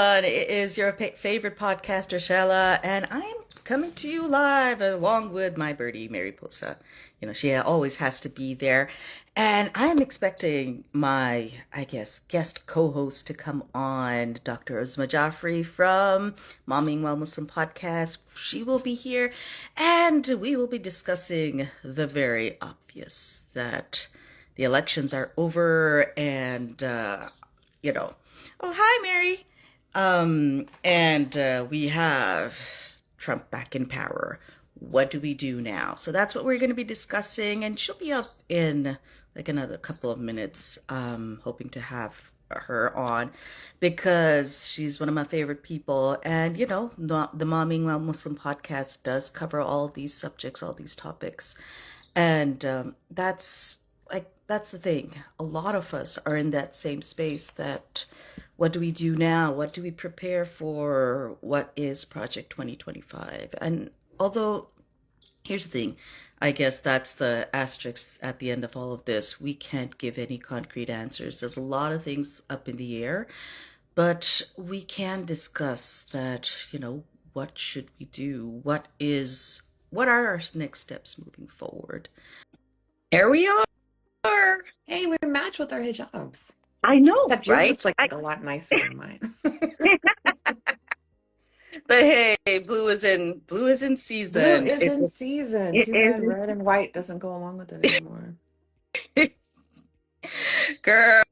It is your favorite podcaster, Shella, and I'm coming to you live along with my birdie, Mary Posa. She always has to be there. And I'm expecting my, I guess, guest co-host to come on, Dr. Uzma Jafri from Momming While Muslim podcast. She will be here, and we will be discussing the very obvious that the elections are over and, oh, hi, Mary. And we have Trump back in power. What do we do now? So that's what we're going to be discussing, and she'll be up in like another couple of minutes. Hoping to have her on because she's one of my favorite people, and the Momming While Muslim podcast does cover all these subjects, all these topics, and that's the thing. A lot of us are in that same space that what do we do now? What do we prepare for? What is Project 2025? And although, here's the thing, I guess that's the asterisk at the end of all of this. We can't give any concrete answers. There's a lot of things up in the air, but we can discuss that, what should we do? What are our next steps moving forward? Here we are. Hey, we match with our hijabs. I know, Except yours right? looks like a lot nicer than mine. But hey, blue is in season. Blue is in season. It Too bad is. red and white doesn't go along with it anymore. Girl,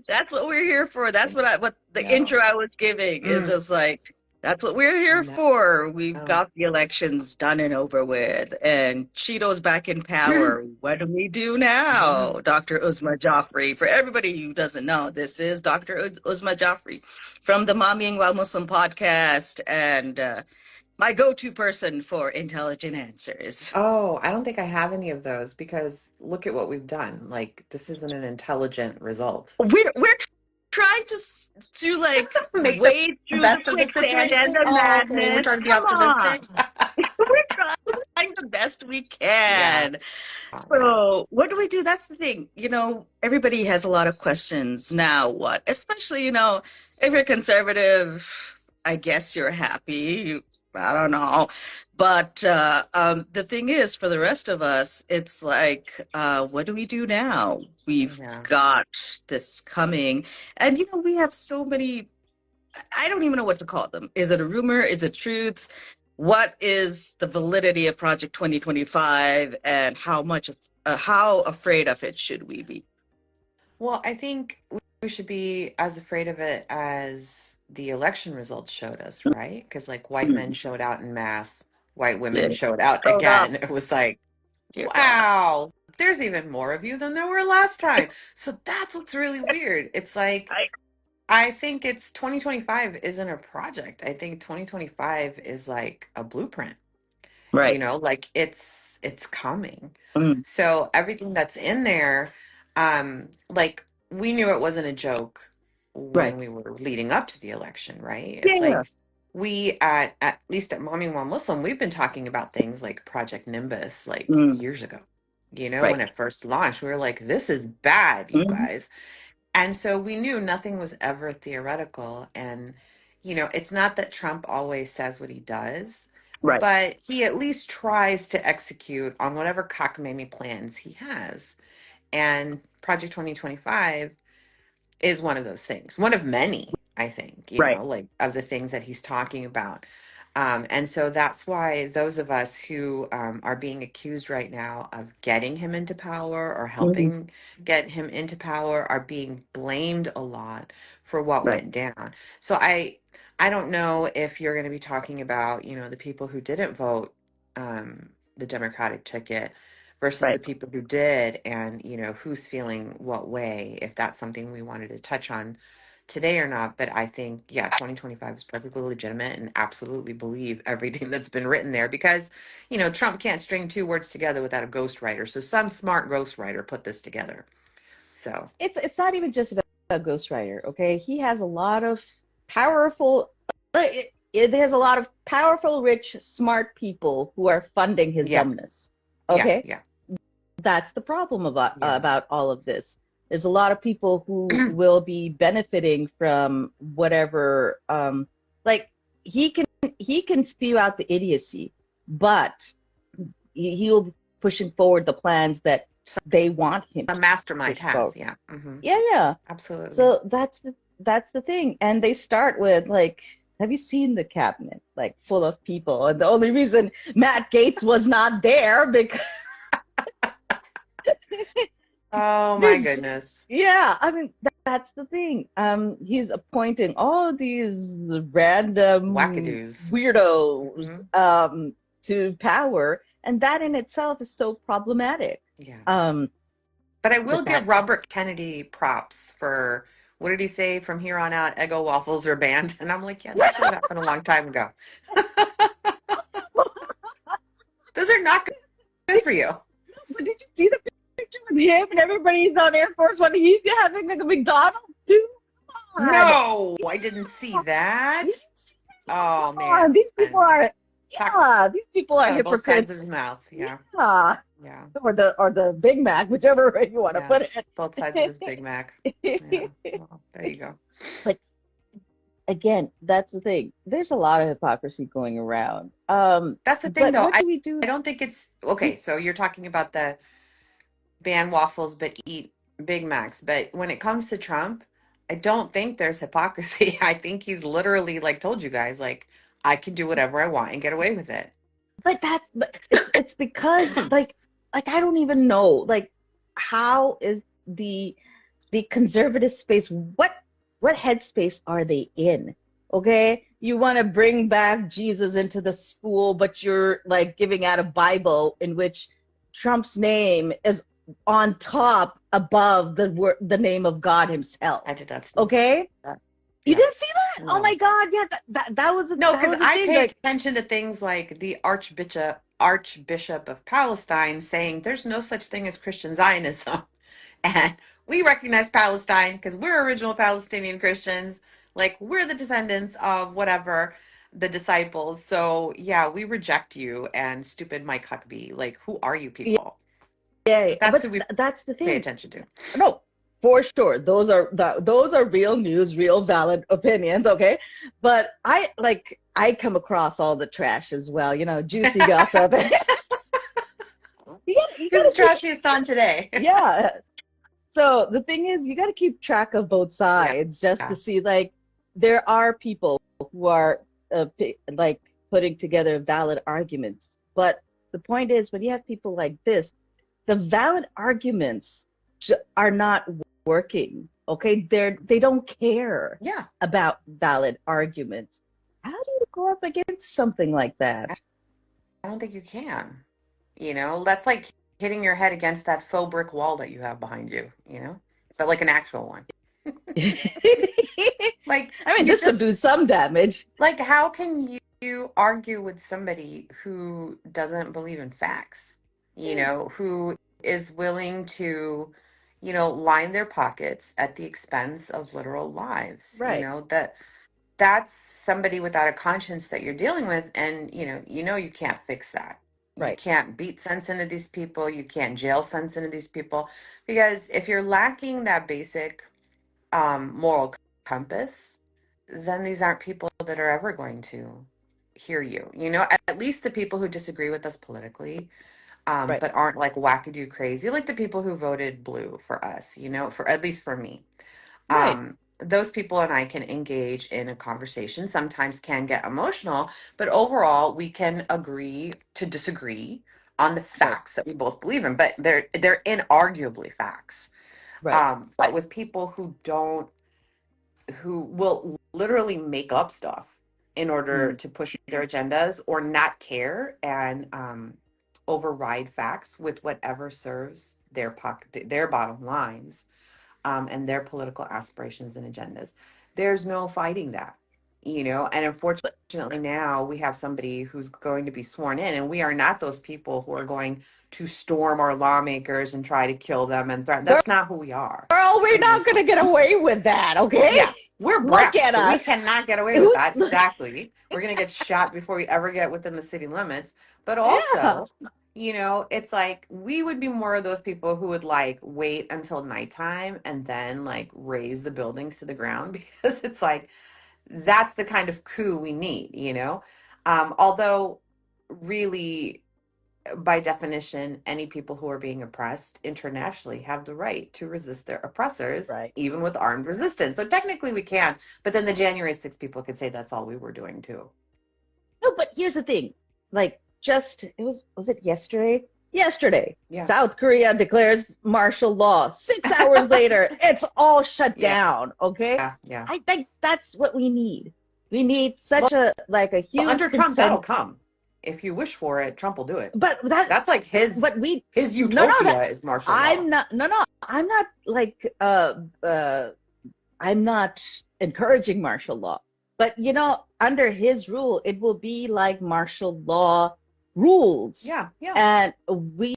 that's what we're here for. That's what the No. intro I was giving is just like, that's what we're here No. for. We've No. got the elections done and over with, and Cheeto's back in power. What do we do now? Dr. Uzma Jafri. For everybody who doesn't know, this is Dr. Uzma Jafri from the Momming While Muslim podcast, and my go-to person for intelligent answers. Oh, I don't think I have any of those because look at what we've done. Like, this isn't an intelligent result. We're trying to like Make wade through best the of the quicksand situation. and the Oh, okay. We're madness. trying to be Come optimistic. on. We're trying the best we Yeah. can. So what do we do? That's the thing. Everybody has a lot of questions. Now what? Especially, if you're conservative, I guess you're happy. I don't know. But the thing is, for the rest of us, it's like, what do we do now? We've got this coming. And, we have so many, I don't even know what to call them. Is it a rumor? Is it truth? What is the validity of Project 2025, and how afraid of it should we be? Well, I think we should be as afraid of it as the election results showed us, right? Because like white men showed out in mass, white women showed out again. It was like, wow, there's even more of you than there were last time. So that's what's really weird. It's like, I think it's 2025 isn't a project. I think 2025 is like a blueprint. Right. Like it's coming. Mm. So everything that's in there, like we knew it wasn't a joke when we were leading up to the election, right? It's like we at least at Momming While Muslim, we've been talking about things like Project Nimbus like years ago. When it first launched, we were like, this is bad, you guys. And so we knew nothing was ever theoretical. And, it's not that Trump always says what he does, but he at least tries to execute on whatever cockamamie plans he has. And Project 2025 is one of those things, one of many, I think, like of the things that he's talking about. And so that's why those of us who are being accused right now of getting him into power or helping get him into power are being blamed a lot for what went down. So I don't know if you're going to be talking about, the people who didn't vote the Democratic ticket versus the people who did, and, who's feeling what way, if that's something we wanted to touch on today or not. But I think, 2025 is perfectly legitimate and absolutely believe everything that's been written there because, Trump can't string two words together without a ghostwriter. So some smart ghostwriter put this together. So it's not even just about a ghostwriter, okay? He has a lot of powerful, there's a lot of powerful, rich, smart people who are funding his dumbness. Okay? Yeah. That's the problem about all of this. There's a lot of people who will be benefiting from whatever, like he can spew out the idiocy, but he'll be pushing forward the plans that they want him A to mastermind push has, forward. yeah. Hmm. Yeah, yeah. Absolutely. So that's the thing. And they start with like, have you seen the cabinet? Like full of people. And the only reason Matt Gaetz was not there because Oh my there's goodness. yeah, I mean that's the thing. He's appointing all these random Wackadoos. weirdos Hmm. to power, and that in itself is so problematic. Yeah. Um, But I will but give that Robert Kennedy props for, what did he say? From here on out, Eggo waffles are banned. And I'm like, yeah, that should have happened a long time ago. Those are not good did for you. but did you see the picture with him and everybody's on Air Force One? He's having like a McDonald's too. Come on. No, I didn't see that. You see that? Oh Come man. on. These people are Talks yeah, these people are out of both sides of his hypocrites. mouth. Yeah. Yeah. Yeah. Or the Big Mac, whichever way you want to Yeah. put Both sides of his Big Mac. Yeah. it. Well, there you go. But again, that's the thing. There's a lot of hypocrisy going around. That's the thing But though. what do we do? I don't think it's okay. So you're talking about the ban waffles but eat Big Macs. But when it comes to Trump, I don't think there's hypocrisy. I think he's literally like told you guys, like, I can do whatever I want and get away with it. But it's because like I don't even know like how is the conservative space what headspace are they in? Okay, you want to bring back Jesus into the school, but you're like giving out a Bible in which Trump's name is on top above the name of God himself. I did not see Okay, that. you Yeah. didn't see that? Oh my No. God, yeah, No, that because was a I thing. pay Like, attention to things like the Archbishop of Palestine saying there's no such thing as Christian Zionism. And we recognize Palestine because we're original Palestinian Christians. Like we're the descendants of whatever the disciples. So yeah, we reject you and stupid Mike Huckabee. Like, who are you people? yeah, But that's but who we that's the pay thing. attention to. No, for sure. Those are real news, real valid opinions, okay? But I come across all the trash as well, juicy gossip. You Who's gotta the keep trashiest on today? yeah. So the thing is you gotta keep track of both Yeah. sides just to see like there are people who are like putting together valid arguments. But the point is when you have people like this, the valid arguments are not working. Okay, they don't care Yeah. about valid arguments. How do you go up against something like that? I don't think you can. That's like hitting your head against that faux brick wall that you have behind you, but like an actual one. Like I mean, you this could just do some damage. like how can you argue with somebody who doesn't believe in facts? Who is willing to line their pockets at the expense of literal lives. Right, That's somebody without a conscience that you're dealing with, and you can't fix that. You right, can't beat sense into these people, you can't jail sense into these people, because if you're lacking that basic moral compass, then these aren't people that are ever going to hear you. At least the people who disagree with us politically, right, but aren't like wackadoo crazy, like the people who voted blue for us, for at least for me. right. Those people and I can engage in a conversation, sometimes can get emotional, but overall we can agree to disagree on the Right, facts that we both believe in, but they're inarguably facts. right, But with people who will literally make up stuff in order mm, to push their agendas or not care and override facts with whatever serves their bottom lines, and their political aspirations and agendas. There's no fighting that. And but unfortunately, now we have somebody who's going to be sworn in, and we are not those people who are going to storm our lawmakers and try to kill them and threaten. That's not who we are. girl, we're You know, not gonna get away with that, okay? yeah, we're Look brown, at so we us. cannot get away with Who's that. Exactly. We're going to get shot before we ever get within the city limits. But yeah, also, You know, it's like we would be more of those people who would like wait until nighttime and then like raise the buildings to the ground because it's like that's the kind of coup we need, you know? Although, really, by definition, any people who are being oppressed internationally have the right to resist their oppressors, Right. even with armed resistance. So technically we can, but then the January 6th people could say that's all we were doing too. No, but here's the thing. Like, just it was it yesterday? Yesterday, Yeah. South Korea declares martial law. 6 hours later, it's all shut Yeah. down. Okay, Yeah. Yeah. I think that's what we need. We need Well, such a like a huge under Trump, that'll consent. come. If you wish for it, Trump will do it. But that, That's like but we his no no that utopia is martial law. I'm not no no I'm not like I'm not encouraging martial law. But you know, under his rule, it will be like martial law rules. Yeah. Yeah. And we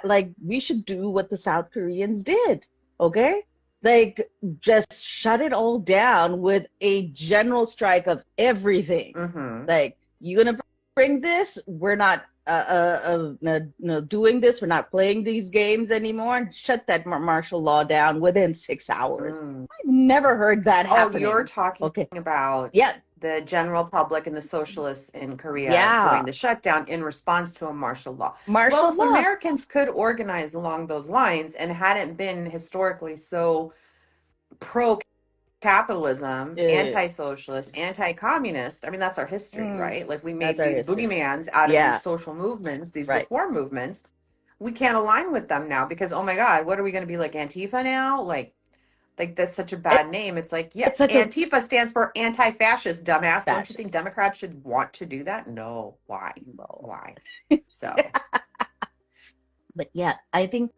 like we should do what the South Koreans did, okay? Like just shut it all down with a general strike of everything. Mm-hmm. Like you're gonna bring this, we're not no, doing this, we're not playing these games anymore. Shut that martial law down within 6 hours. I've never heard that happening. Oh, you're talking about yeah, the general public and the socialists in Korea yeah, during the shutdown in response to a martial law. martial Well, if law. Americans could organize along those lines and hadn't been historically so pro capitalism, anti-socialist, anti-communist, I mean, that's our history, right? Like we made these boogeymans out of these social movements, these reform movements. We can't align with them now because, oh my God, what are we going to be like Antifa now? Like that's such a bad name. It's like, yeah, Antifa stands for anti-fascist, dumbass. Don't you think Democrats should want to do that? No. Why? No. Why? So. But yeah, I think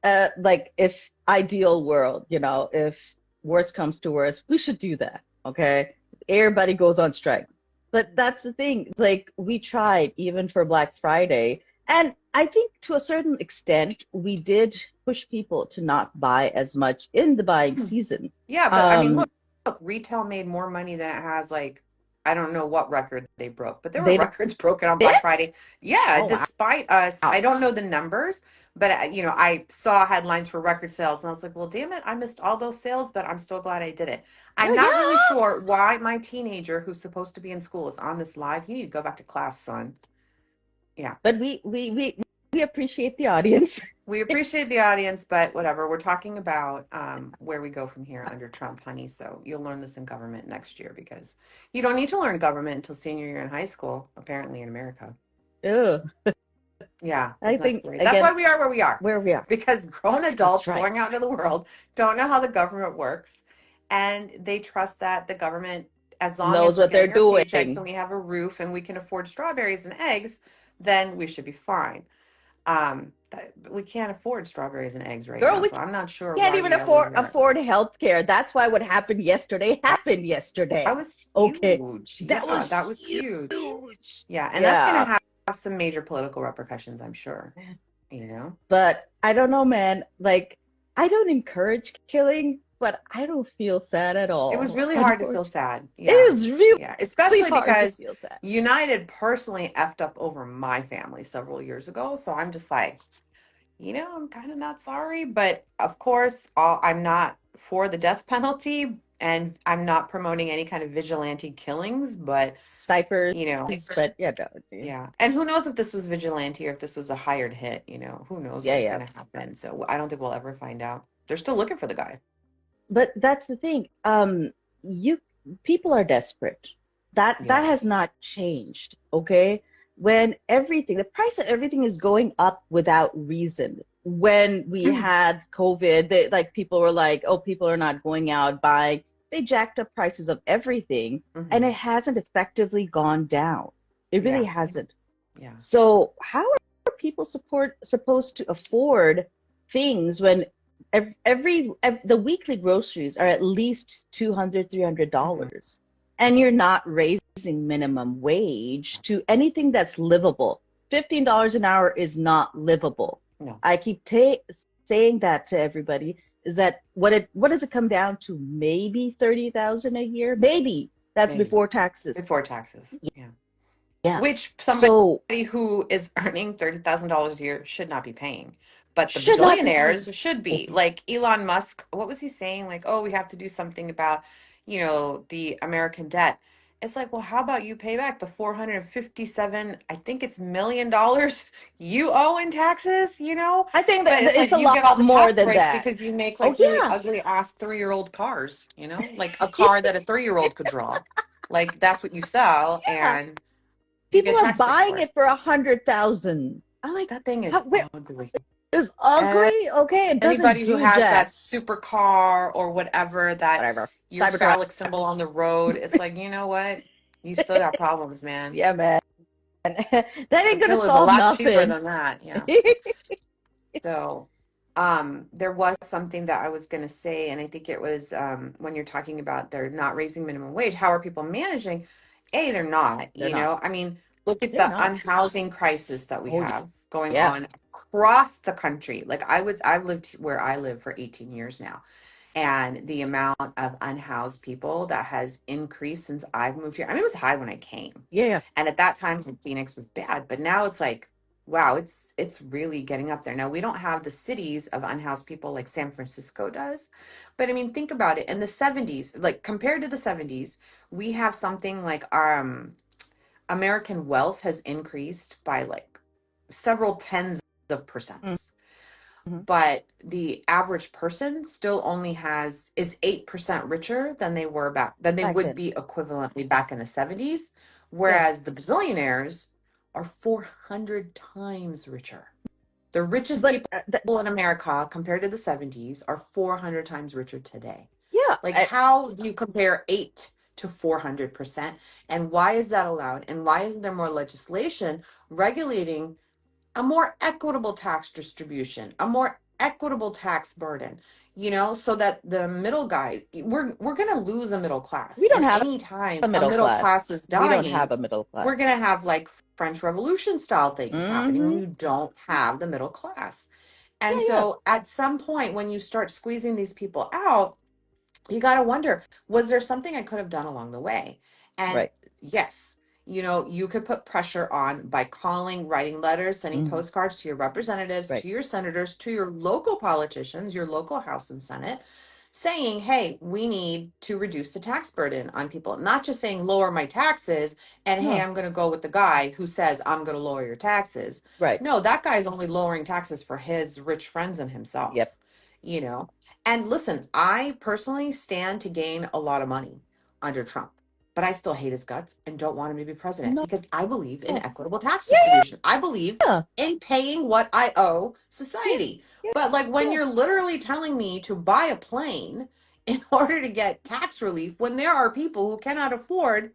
like if ideal world, you know, if worst comes to worst, we should do that. Okay. Everybody goes on strike. But that's the thing. Like we tried even for Black Friday. And I think to a certain extent, we did push people to not buy as much in the buying season. Yeah, but I mean, look, retail made more money than it has, like, I don't know what record they broke, but there were records broken on Black Friday. Yeah, despite us, I don't know the numbers, but, you know, I saw headlines for record sales and I was like, well, damn it, I missed all those sales, but I'm still glad I did it. I'm not really sure why my teenager who's supposed to be in school is on this live. You need to go back to class, son. Yeah. But we appreciate the audience. We appreciate the audience, but whatever. We're talking about where we go from here under Trump, honey. So you'll learn this in government next year because you don't need to learn government until senior year in high school, apparently in America. Ew. Yeah. I think that's why we are where we are. Where we are. Because grown adults going out into the world don't know how the government works. And they trust that the government, as long knows as what they're doing, and we have a roof and we can afford strawberries and eggs, then we should be fine. We can't afford strawberries and eggs right now, so I'm not sure. We can't even afford health care. That's why what happened yesterday happened yesterday. That was huge. That was huge. Yeah, and that's gonna have some major political repercussions, I'm sure. You know, but I don't know, man. Like, I don't encourage killing, but I don't feel sad at all. It was really hard to feel sad. Yeah. It is really, especially because United personally effed up over my family several years ago. So I'm just like, you know, I'm kind of not sorry, but of course, I'm not for the death penalty, and I'm not promoting any kind of vigilante killings. But snipers, you know, but yeah. And who knows if this was vigilante or if this was a hired hit? You know, who knows what's going to happen? So I don't think we'll ever find out. They're still looking for the guy. But that's the thing. People are desperate. That has not changed. Okay. When the price of everything is going up without reason. When we had COVID, like people were like, oh, people are not going out buying. They jacked up prices of everything, and it hasn't effectively gone down. It really hasn't. Yeah. So how are people supposed to afford things when the weekly groceries are at least $200-$300, and you're not raising minimum wage to anything that's livable? $15 an hour is not livable. No. I keep saying that to everybody. Is that what does it come down to? Maybe $30,000 a year? Maybe that's before taxes. Before taxes. Yeah. Yeah. which somebody So who is earning $30,000 a year should not be paying. But the should not be paying. bazillionaires should Oh, be. Like Elon Musk, what was he saying? Like, oh, we have to do something about, the American debt. It's like, well, how about you pay back the 457, I think it's $1 million you owe in taxes? I think But that it's it's like a you lot get all the more tax than breaks that. because you make Oh like really yeah. ugly ass 3-year-old cars, like a car that a 3-year-old could draw. Like that's what you sell, Yeah. and you People get are tax breaks buying for it. it for 100,000. I'm like, That thing is how, wait, ugly. it's ugly. Okay, it doesn't Anybody who do has that jack. supercar or whatever, that Whatever. your Cybertruck. phallic symbol on the road, it's like, you know what? You still got problems, man. Yeah, man. That The ain't gonna pill is a solve lot cheaper nothing. than that. Yeah. So, there was something that I was going to say, and I think it was when you're talking about they're not raising minimum wage, how are people managing? A, they're not, They're not. I mean, look at They're the not. unhousing crisis that we Oh have going yeah. on across the country. Like I've lived where I live for 18 years now. And the amount of unhoused people that has increased since I've moved here. I mean, it was high when I came. Yeah. And at that time, Phoenix was bad, but now it's like, wow, it's really getting up there. Now we don't have the cities of unhoused people like San Francisco does, but I mean, think about it. In the 70s, like compared to the 70s, we have something like American wealth has increased by like several tens of percents, Mm-hmm. but the average person still only is 8% richer than they Back would then. be equivalently back in the 70s, Yeah. whereas the bazillionaires are 400 times richer. The richest But people in America compared to the 70s are 400 times richer today. yeah, Like, how do you compare 8 to 400%? And why is that allowed? And why isn't there more legislation regulating a more equitable tax distribution, a more equitable tax burden, so that the middle guy, we're going to lose a middle class. we don't And have anytime a a middle middle class. class is We don't have dying, a middle we're class. going to have like French Revolution style things happening when Mm-hmm. you don't have the middle class. And Yeah, yeah. so at some point, when you start squeezing these people out, you got to wonder, was there something I could have done along the way? And Right. yes, you could put pressure on by calling, writing letters, sending Mm-hmm. postcards to your representatives, Right. to your senators, to your local politicians, your local House and Senate, saying, hey, we need to reduce the tax burden on people. Not just saying lower my taxes and hey, No. I'm going to go with the guy who says I'm going to lower your taxes. Right. No, that guy's only lowering taxes for his rich friends and Yep. himself, you know. And listen, I personally stand to gain a lot of money under Trump, but I still hate his guts and don't want him to be president No. because I believe in Yeah, equitable tax yeah, distribution. I believe yeah. in paying what I owe Yeah, society. yeah, But like when yeah. you're literally telling me to buy a plane in order to get tax relief, when there are people who cannot afford,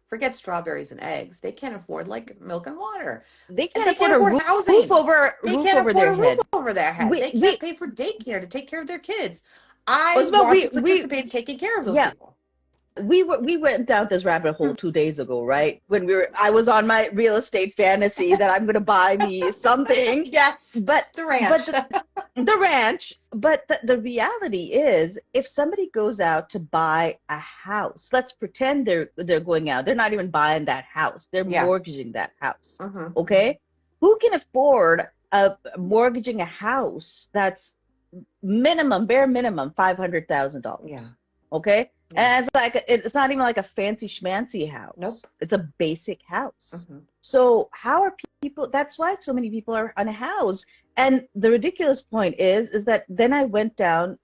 forget strawberries and eggs, they can't afford like milk and water. They And can't they afford can't a afford roof housing. over They roof can't over afford their a roof head. over their head. They can't We pay for daycare to take care of their kids. I Uzma, want to participate in taking care of those yeah, people. we went down this rabbit hole Hmm. 2 days ago, right? When I was on my real estate fantasy that I'm gonna buy me something, Yes, but the but ranch. the ranch. But the reality is, if somebody goes out to buy a house, let's pretend they're going out. They're not even buying that house. They're Yeah. mortgaging that house. Mm-hmm. Okay, who can afford mortgaging a house that's bare minimum $500,000? Yeah. Okay. Yeah. And it's not even like a fancy schmancy house. Nope. It's a basic house. Mm-hmm. So how are people? That's why so many people are unhoused. And the ridiculous point is that then I went down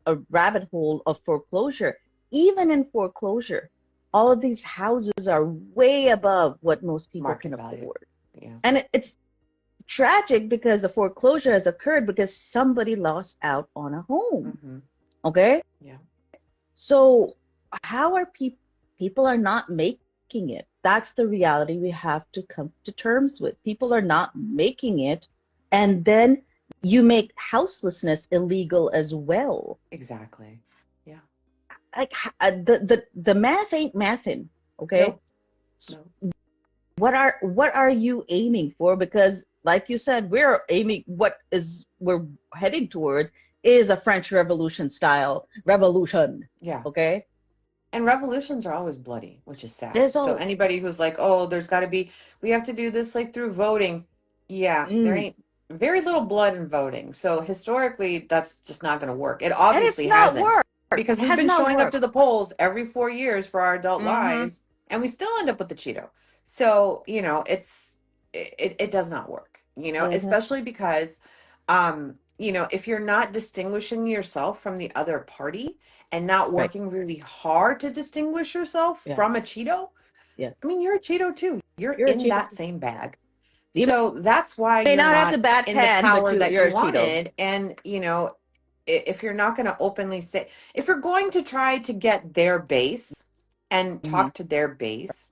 a rabbit hole of foreclosure. Even in foreclosure, all of these houses are way above what most people can Market value. afford. Yeah. And it's tragic because the foreclosure has occurred because somebody lost out on a home. Mm-hmm. Okay. Yeah. So how are people are not making it? That's the reality we have to come to terms with. People are not making it, and then you make houselessness illegal as well. Exactly. Yeah. Like the math ain't mathing, okay? No. What are you aiming for? Because like you said, we're heading towards is a French Revolution style revolution. Yeah. Okay? And revolutions are always bloody, which is sad. There's So all anybody who's like, oh, there's got to be, we have to do this like through voting. Yeah, there mm, ain't very little blood in voting. So historically, that's just not going to work. It and it's obviously not hasn't work. because It we've has been not showing up to worked. the polls every 4 years for our adult Mm-hmm. lives and we still end up with the Cheeto. So, it does not work, Mm-hmm. especially because, if you're not distinguishing yourself from the other party, and not Right. working really hard to distinguish yourself Yeah. from a Cheeto, Yeah. I mean, you're a Cheeto too. You're You're a in Cheeto. that same bag. You So that's why may you're not have the not bad in the tan, but power that you're you a Cheeto. wanted. And, if you're not going to openly say, if you're going to try to get their base and Mm-hmm. talk to their base,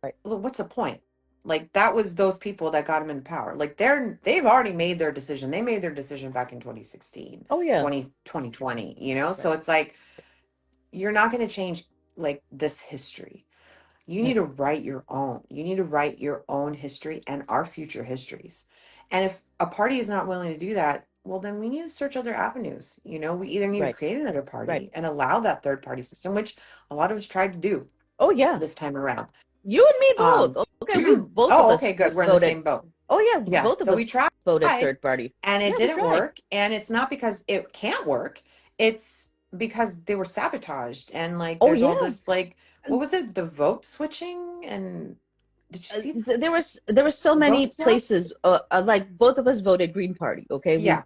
Right. well, what's the point? Like that was those people that got them in power. Like they've already made their decision. They made their decision back in 2016, Oh yeah. 2020, Right. So it's like you're not going to change like this history. You need Right. to write your own. You need to write your own history and our future histories. And if a party is not willing to do that, well, then we need to search other avenues. We either need to Right. create another Right. party and allow that third party system, which a lot of us tried to do Oh yeah. this time around. You and me Um, both. Okay, we both of oh, us okay, good. We're in the voted. same boat. Oh yeah, Yes. both of So us we tried voted third party. and it Yeah, we didn't tried. work. And it's not because it can't work. It's because they were sabotaged. And like, Oh there's all yeah. this, like, what was it? The vote switching? And did you see There was so vote many swaps? places. Like both of us voted Green Party. Okay, we Yeah.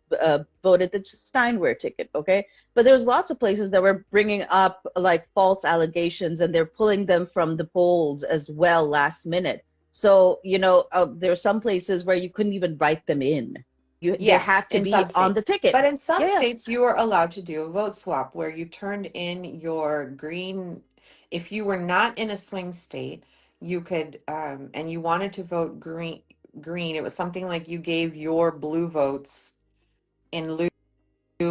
voted the Steinwehr ticket. Okay, but there was lots of places that were bringing up like false allegations, and they're pulling them from the polls as well last minute. So there are some places where you couldn't even write them in. They Yeah. have to In some be on the states. ticket. But in some Yeah, states, you were allowed to do a vote swap where you turned in your green. If you were not in a swing state, you could, and you wanted to vote green. It was something like you gave your blue votes in lieu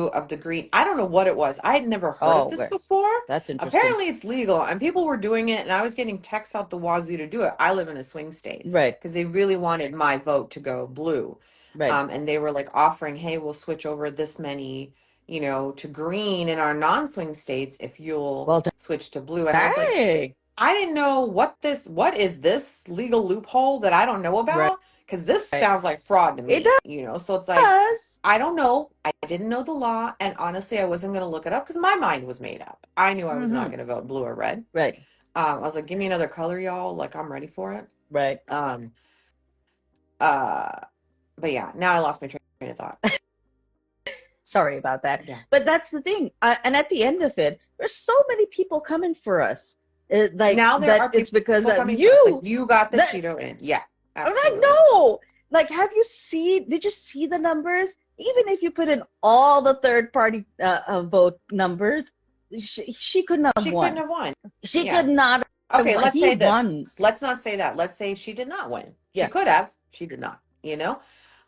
of the green. I don't know what it was. I had never heard of oh, this okay. before. That's interesting. Apparently, it's legal, and people were doing it, and I was getting texts out the wazoo to do it. I live in a swing state Right, because they really wanted my vote to go blue. right. And they were like offering, hey, we'll switch over this many, to green in our non-swing states if you'll Well switch to blue. And I was like, dang. I didn't know what is this legal loophole that I don't know Right. about? Because this sounds like fraud to It me. So it's like, does. I don't know. I didn't know the law. And honestly, I wasn't going to look it up because my mind was made up. I knew I was not Mm-hmm. going to vote blue or red. Right, I was like, give me another color, y'all. Like, I'm ready for it. right. Um, uh, but yeah, now I lost my train of thought. Sorry about that. Yeah. But that's the thing. And at the end of it, there's so many people coming for us. Like Now there that are it's people because of coming for us. Like, you. you got the That Cheeto in. Yeah, I'm like, absolutely. no. Like, did you see the numbers? Even if you put in all the third party vote numbers, she couldn't have She couldn't won. have won. She Yeah. could not have Okay, won. let's He say this. won. Let's not say that. Let's say she did not win. She Yeah. could have. She did not.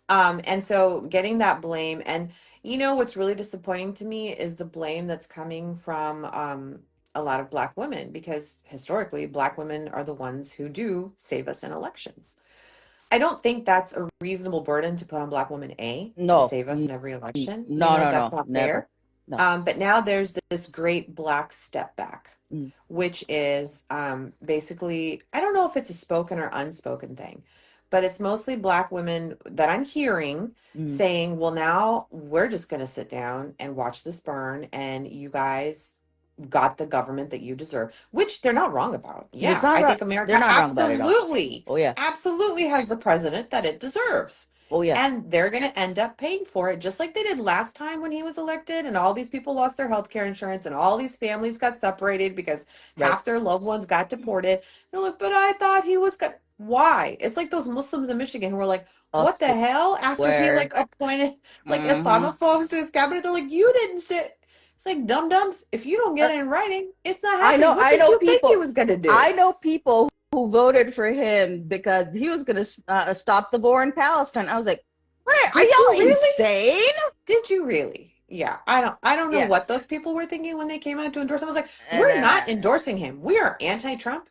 And so getting that blame, and what's really disappointing to me is the blame that's coming from a lot of Black women, because historically Black women are the ones who do save us in elections. I don't think that's a reasonable burden to put on Black women, to No. save us in every election. No, no, That's no. not Never. fair. No. But now there's this great Black step back, Mm, which is basically, I don't know if it's a spoken or unspoken thing, but it's mostly Black women that I'm hearing mm. saying, well, now we're just going to sit down and watch this burn, and you guys got the government that you deserve, which they're not wrong about. It's Yeah, not I wrong. think They're America not wrong about it at all. absolutely, Oh yeah. absolutely has the president that it deserves. Oh yeah. And they're going to end up paying for it, just like they did last time when he was elected, and all these people lost their health care insurance, and all these families got separated because Right. half their loved ones got deported. They're like, but I thought he was good. Why? It's like those Muslims in Michigan who were like, I what the hell? After he swear. like appointed like Mm-hmm. Islamophobes to his cabinet, they're like, you didn't sit. It's like, dum dums. If you don't get it in writing, it's not I happening. know. What I did know you think he people. was gonna do? I know people who voted for him because he was going to stop the war in Palestine. I was like, "What? Are Did you y'all really? insane?" Did you really? Yeah, I don't know Yeah. what those people were thinking when they came out to endorse him. I was like, And we're not endorsing him. We are anti-Trump,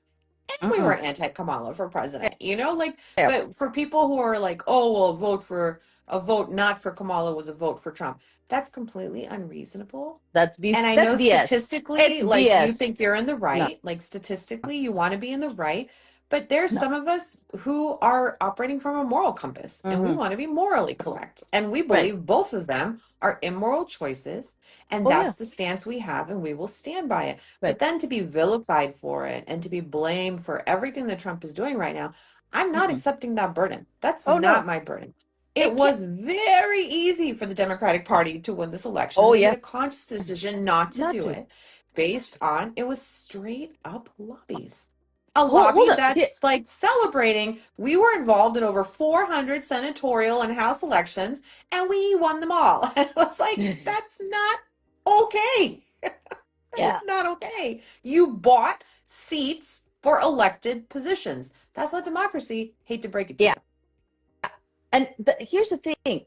and we were mm-mm. anti-Kamala for president. Like, Yeah. but for people who are like, oh, well, vote for a vote not for Kamala was a vote for Trump. That's completely unreasonable. That's And I that's know BS. statistically, It's like you BS. think you're in the No, right, like statistically, you want to be in the right. But there's no. some of us who are operating from a moral compass and we Hmm. want to be morally correct. And we Right. believe both of them are immoral choices. And Oh yeah. that's the stance we have and we will stand by it. But Right. then to be vilified for it and to be blamed for everything that Trump is doing right now, I'm not Mm-mm. accepting that burden. That's Oh not no. my burden. It It can't. was very easy for the Democratic Party to win this election, Oh and they yeah. made a conscious decision not to Not do to. it based on it was straight up lobbies. A Hold lobby on. Here. that's like celebrating we were involved in over 400 senatorial and House elections and we won them all. And it was like, that's not okay. That Yeah. is not okay. You bought seats for elected positions. That's not democracy. Hate to break it to Yeah. you. And here's the thing.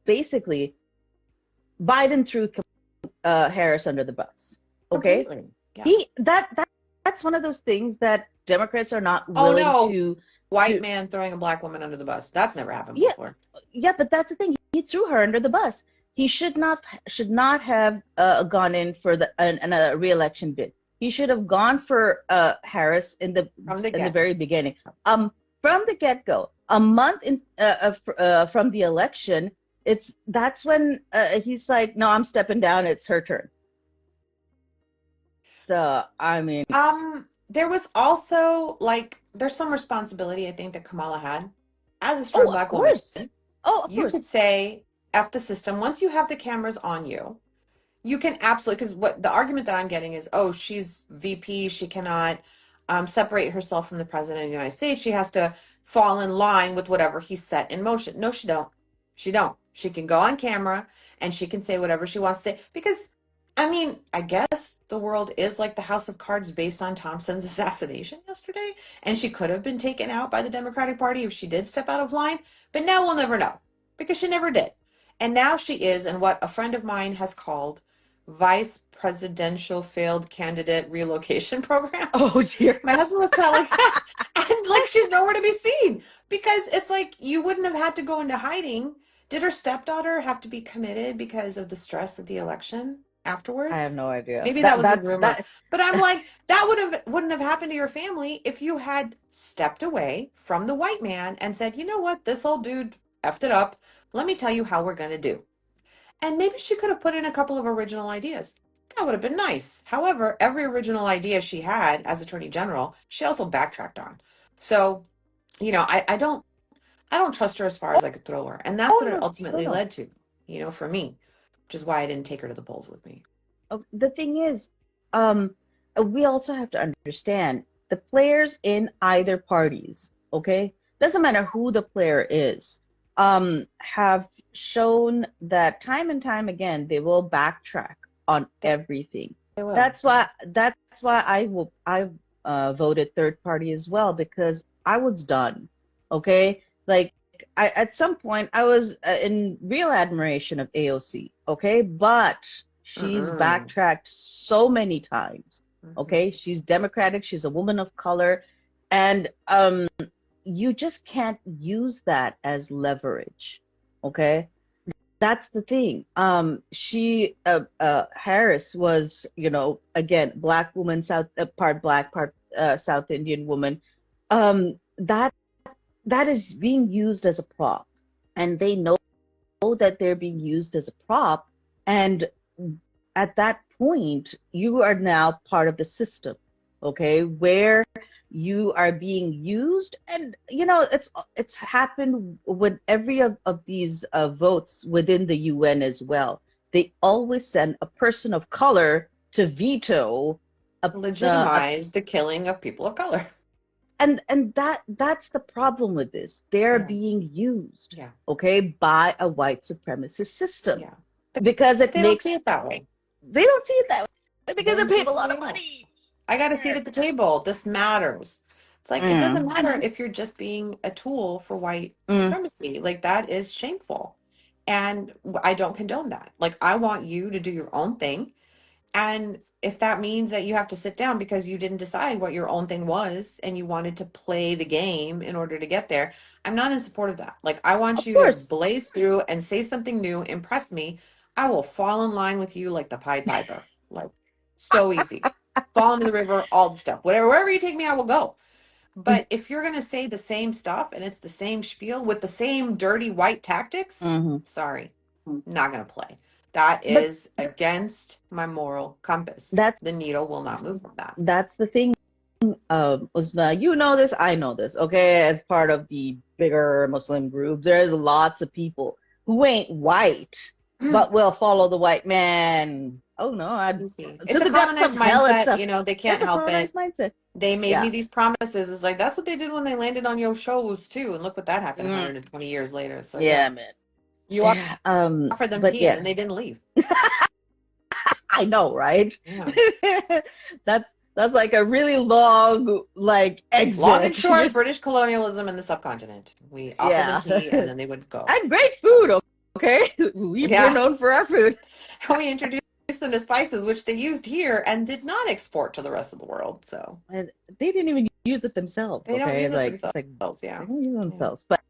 Basically, Biden threw Harris under the bus. Okay. Completely. Yeah. That's one of those things that Democrats are not Oh willing no, white to. man throwing a black woman under the bus. That's never happened Yeah. before. Yeah. But that's the thing. He threw her under the bus. He should not have gone in for a re-election bid. He should have gone for Harris From the in the get-go. very beginning. From the get-go, a month from the election, that's when he's like, no, I'm stepping down. It's her turn. So I mean, There was also like there's some responsibility I think that Kamala had as a strong oh, of black woman. course. Oh, of You course. could say F the system. Once you have the cameras on you, you can absolutely, because what the argument that I'm getting is, oh, she's VP, she cannot separate herself from the president of the United States. She has to fall in line with whatever he set in motion. No, she don't. She don't. She can go on camera and she can say whatever she wants to say. Because, I mean, I guess the world is like the House of Cards based on Thompson's assassination yesterday, and she could have been taken out by the Democratic Party if she did step out of line. But now we'll never know because she never did. And now she is in what a friend of mine has called vice presidential failed candidate relocation program. Oh dear. My husband was telling, and like she's nowhere to be seen because it's like you wouldn't have had to go into hiding. Did her stepdaughter have to be committed because of the stress of the election I have afterwards? no idea. Maybe that That was a that rumor. that But I'm like, that wouldn't have happened to your family if you had stepped away from the white man and said, you know what, this old dude effed it up. Let me tell you how we're gonna do. And maybe she could have put in a couple of original ideas. That would have been nice. However, every original idea she had as Attorney General, she also backtracked on. So, I don't trust her as far as I could throw her. And that's oh what it no, no, ultimately no. led to, for me, which is why I didn't take her to the polls with me. The thing is, um, we also have to understand the players in either parties, okay? Doesn't matter who the player is, have shown that time and time again they will backtrack on everything. They will. That's why I voted third party as well because I was done, okay? Like I at some point I was in real admiration of AOC, okay? But she's Mm-mm. backtracked so many times. Mm-hmm. Okay, she's democratic, she's a woman of color, and you just can't use that as leverage. Okay, that's the thing. She Harris was, again, black woman, South part black, part South Indian woman. That is being used as a prop, and they know that they're being used as a prop, and at that point, you are now part of the system, okay, where you are being used. And it's happened with every of these votes within the UN as well. They always send a person of color to veto a Legitimize the killing of people of color. and that's the problem with this. They're Yeah. being used, Yeah. okay, by a white supremacist system Yeah. But because it they don't makes see it that way. they don't see it that way They because they're don't see paid it a that lot way of at all. money. I got a seat at the table. This matters. It's like it doesn't Mm, matter if you're just being a tool for white mm, supremacy. Like that is shameful. And I don't condone that. Like I want you to do your own thing. And if that means that you have to sit down because you didn't decide what your own thing was and you wanted to play the game in order to get there, I'm not in support of that. Like, I want Of you to course. blaze through and say something new, impress me. I will fall in line with you like the Pied Piper. Like, so easy. Fall into the river, all the stuff. Whatever, wherever you take me, I will go. But if you're going to say the same stuff and it's the same spiel with the same dirty white tactics, Mm-hmm. sorry, not going to play. That But is against my moral compass. that's The needle will not move from that. that's the thing. Uzma, you know this, I know this, okay? As part of the bigger Muslim group, there's lots of people who ain't white, but will follow the white man. Oh no, Easy. to It's a the depths of colonized hell and mindset. stuff. You know, they can't It's a help it. colonized mindset. They made me Yeah. these promises. It's like, that's what they did when they landed on your shows, too. And look what that happened Mm. 120 years later. So, Yeah, yeah, man. you Yeah. offered them But tea and yeah, then they didn't leave. I know, right? Yeah. That's like a really long like Long and exit. short, British colonialism in the subcontinent. We offered them Yeah. tea and then they would go. And great So, food, okay? We're yeah. known for our food. And we introduced them to spices, which they used here and did not export to the rest of the world. So And they didn't even use it themselves, they don't okay? use it Like it's like themselves. Yeah. they don't use it Yeah. themselves. But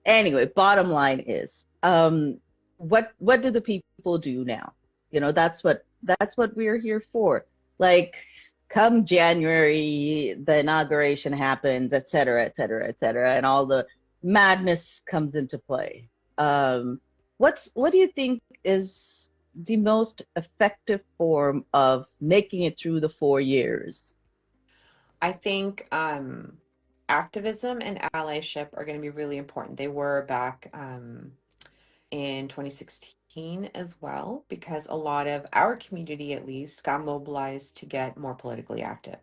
anyway, bottom line is, what do the people do now? You know, that's what we're here for. Like come January, the inauguration happens, et cetera, et cetera, et cetera, and all the madness comes into play. What do you think is the most effective form of making it through the 4 years? I think activism and allyship are going to be really important. They were back in 2016 as well, because a lot of our community, at least, got mobilized to get more politically active.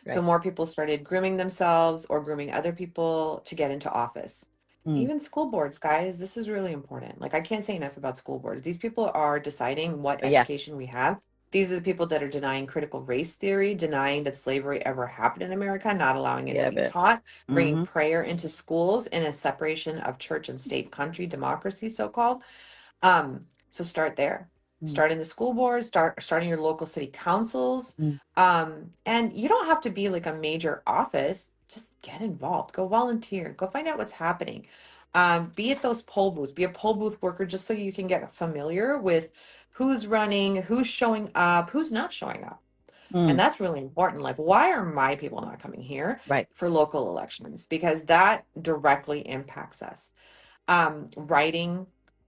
So Right. more people started grooming themselves or grooming other people to get into office. Mm. Even school boards, guys, this is really important. Like, I can't say enough about school boards. These people are deciding what But yeah, education we have. These are the people that are denying critical race theory, denying that slavery ever happened in America, not allowing it to yeah, be but taught, bringing mm-hmm. prayer into schools in a separation of church and state, country, democracy, so-called. So start there. Mm. Start in the school board, starting your local city councils. Mm. And you don't have to be like a major office. Just get involved. Go volunteer. Go find out what's happening. Be at those poll booths. Be a poll booth worker just so you can get familiar with who's running, who's showing up, who's not showing up. And Mm. that's really important. Like, why are my people not coming here Right. for local elections? Because that directly impacts us. Writing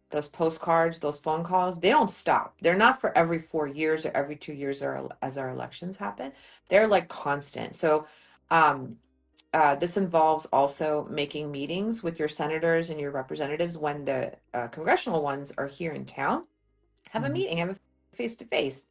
those postcards, those phone calls, they don't stop. They're not for every 4 years or every 2 years or as our elections happen. They're like constant. So um, this involves also making meetings with your senators and your representatives when the congressional ones are here in town. Have a Mm-hmm. meeting, have a face to face.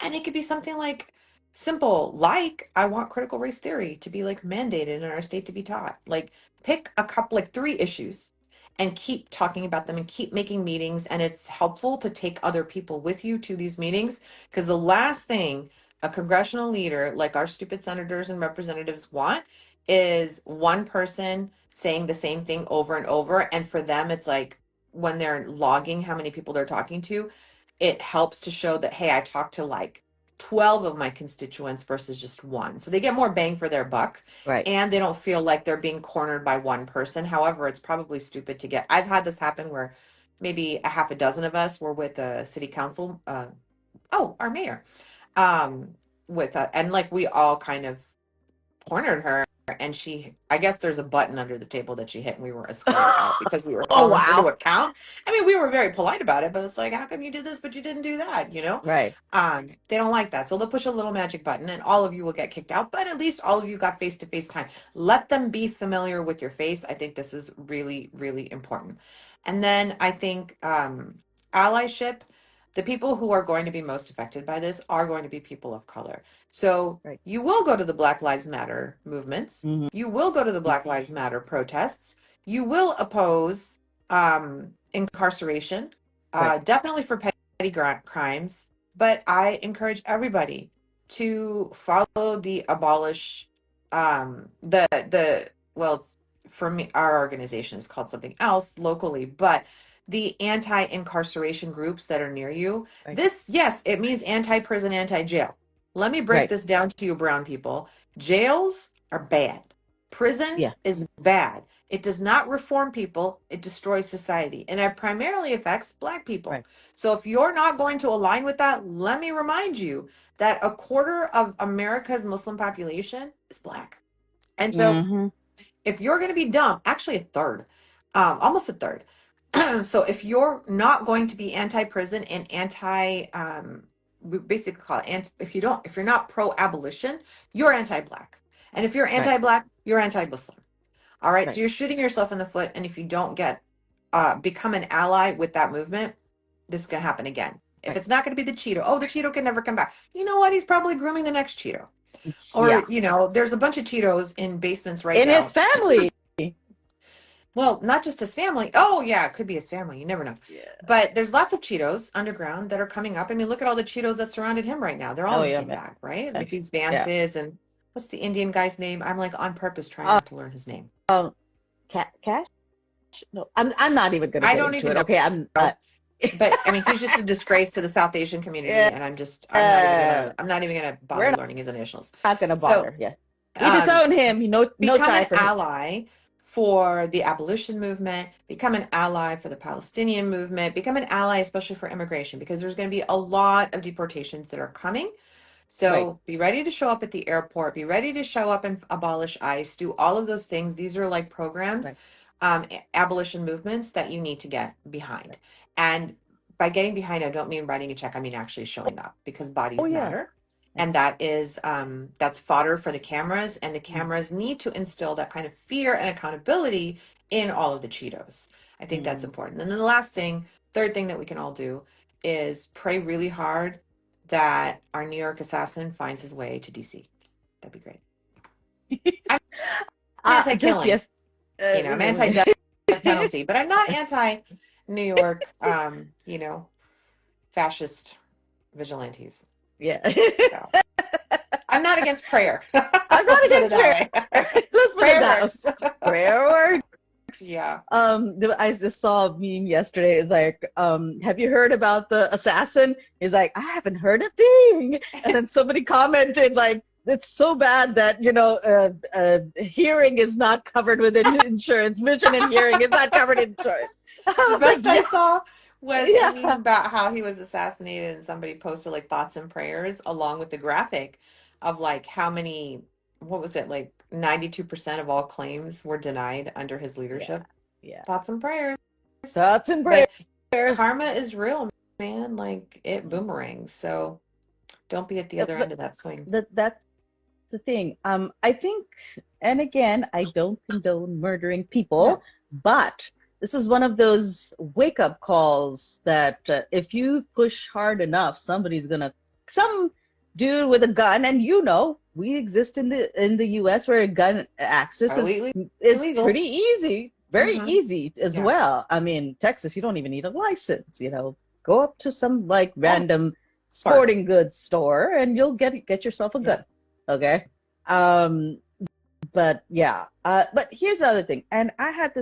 And it could be something like simple, like I want critical race theory to be like mandated in our state to be taught. Like pick a couple, like 3 issues and keep talking about them and keep making meetings. And it's helpful to take other people with you to these meetings because the last thing a congressional leader like our stupid senators and representatives want is one person saying the same thing over and over. And for them, it's like when they're logging how many people they're talking to, it helps to show that, hey, I talked to like 12 of my constituents versus just one. So they get more bang for their buck Right. and they don't feel like they're being cornered by one person. However, it's probably stupid to get, I've had this happen where maybe a half a dozen of us were with a city council, our mayor, um, and like we all kind of cornered her and I guess there's a button under the table that she hit and we were escorted out because we were Oh calling her to wow. account. I mean, we were very polite about it, but it's like, how come you did this but you didn't do that, you know? Right. They don't like that. So they'll push a little magic button and all of you will get kicked out, but at least all of you got face-to-face time. Let them be familiar with your face. I think this is really, really important. And then I think allyship, the people who are going to be most affected by this are going to be people of color. So Right. you will go to the Black Lives Matter movements. Mm-hmm. You will go to the Black Lives Matter protests. You will oppose incarceration, Right. definitely for petty crimes. But I encourage everybody to follow the abolish the well, for me, our organization is called something else locally, but the anti-incarceration groups that are near you. Right. This, yes, it means anti-prison, anti-jail. Let me break Right. this down to you, brown people. Jails are bad. Prison Yeah. is bad. It does not reform people, it destroys society. And it primarily affects Black people. Right. So if you're not going to align with that, let me remind you that a quarter of America's Muslim population is Black. And so Mm-hmm. if you're going to be dumb, actually a third, almost a third. So if you're not going to be anti-prison and we basically call it if you're not pro-abolition, you're anti-Black. And if you're Right. anti-Black, you're anti-Muslim. All right. So Right. you're shooting yourself in the foot. And if you don't become an ally with that movement, this is going to happen again. If Right. it's not going to be the Cheeto, oh, the Cheeto can never come back. You know what? He's probably grooming the next Cheeto. Or, Yeah. there's a bunch of Cheetos in basements right In his now. family. Well, not just his family. Oh, yeah, it could be his family. You never know. Yeah. But there's lots of Cheetos underground that are coming up. I mean, look at all the Cheetos that surrounded him right now. They're all Oh in the yeah, same man. bag, right? Like these Yeah. Vances and what's the Indian guy's name? I'm like on purpose trying not to learn his name. Cash? No, I'm not even gonna I get don't into even it. know. Okay, I'm But I mean, he's just a disgrace to the South Asian community, yeah, and I'm not even gonna bother we're learning his initials. not gonna So, bother. Yeah. We um, disown him. No become tie an for him. ally for the abolition movement, become an ally for the Palestinian movement, become an ally, especially for immigration, because there's going to be a lot of deportations that are coming. Right. So be ready to show up at the airport, be ready to show up and abolish ICE, do all of those things. These are like programs, Right. abolition movements that you need to get behind. And by getting behind, I don't mean writing a check, I mean actually showing up because Oh bodies yeah. matter. And that's fodder for the cameras, and the Mm. cameras need to instill that kind of fear and accountability in all of the Cheetos. I think that's Mm. important. And then the third thing that we can all do is pray really hard that our New York assassin finds his way to DC. That'd be great. I'm Just anti-killing, yes. I'm anti-death penalty, but I'm not anti-New York, fascist vigilantes. Yeah. So, I'm not against prayer. I'm not Let's put it against prayer. that way. Let's put it Prayer that way. works. Prayer works. Yeah. I just saw a meme yesterday. It's like, have you heard about the assassin? He's like, I haven't heard a thing. And then somebody commented like, it's so bad that hearing is not covered within insurance. Vision and hearing is not covered in insurance. The best I saw was a meme Yeah, about how he was assassinated, and somebody posted like thoughts and prayers along with the graphic of like how many, what was it, like 92% of all claims were denied under his yeah, leadership. yeah. Thoughts and prayers. Thoughts and But prayers. karma is real, man. Like it boomerangs. So don't be at the other end But of that swing. that's the thing. I think, and again, I don't condone murdering No. people, but this is one of those wake-up calls that if you push hard enough, some dude with a gun, and we exist in the U.S. where a gun access Totally is illegal. pretty easy, very Mm-hmm. easy as Yeah. well. I mean, Texas, you don't even need a license. Go up to some like random sporting goods store and you'll get yourself a gun. Okay. But yeah, but here's the other thing. And I had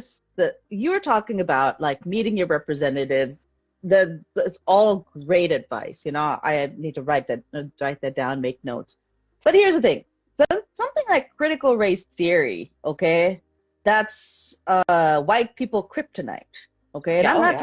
you were talking about like meeting your representatives. It's all great advice. I need to write that down, make notes. But here's the thing. Something like critical race theory, okay? That's white people kryptonite, okay? And Yeah. I'm Oh, not